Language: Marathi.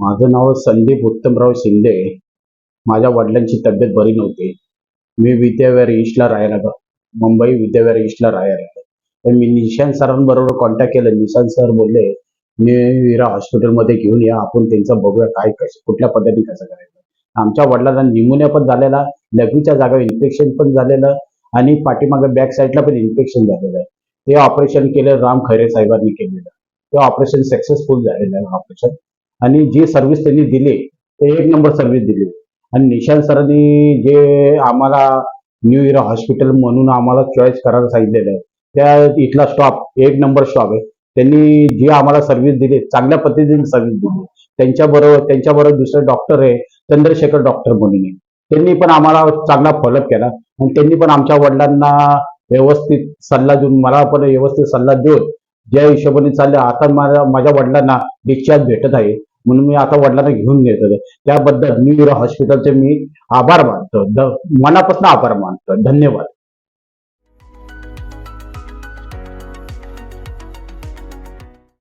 माझं नाव संदीप उत्तमराव शिंदे. माझ्या वडिलांची तब्येत बरी नव्हती. मी विद्याविहार ईस्टला राहायला, मुंबई विद्याविहार ईस्टला राहायला. तर मी निशांत सरांबरोबर कॉन्टॅक्ट केलं. निशांत सर बोलले, मी विरा हॉस्पिटलमध्ये घेऊन या, आपण त्यांचं बघूया काय कसं कुठल्या पद्धतीने कसं करायचं. आमच्या वडिलांना निमोनिया पण झालेला, लघवीच्या जागेवर इन्फेक्शन पण झालेलं आणि पाठीमागे बॅक साईडला पण इन्फेक्शन झालेलं आहे. ते ऑपरेशन केलं, राम खैरे साहेबांनी केलेलं. ते ऑपरेशन सक्सेसफुल झालेलं आहे ऑपरेशन. आणि जी सर्व्हिस त्यांनी दिली ते एक नंबर सर्व्हिस दिली. आणि निशांत सरांनी जे आम्हाला न्यू इरा हॉस्पिटल म्हणून आम्हाला चॉईस करायला सांगितलेलं आहे, त्या इथला स्टॉप एक नंबर स्टॉप आहे. त्यांनी जी आम्हाला सर्व्हिस दिली, चांगल्या पद्धतीने सर्व्हिस दिली. त्यांच्याबरोबर दुसरे डॉक्टर आहे, चंद्रशेखर डॉक्टर म्हणून आहे. त्यांनी पण आम्हाला चांगला फॉलोअप केला आणि त्यांनी पण आमच्या वडिलांना व्यवस्थित सल्ला देऊन, मला पण व्यवस्थित सल्ला देऊन ज्या हिशोबाने चालले, आता माझ्या वडिलांना डिस्चार्ज भेटत आहे. म्हणून मी आता वडिलांना घेऊन येतो. त्याबद्दल न्यू इरा हॉस्पिटलचे मी आभार मानतो, मनापासून आभार मानतो. धन्यवाद.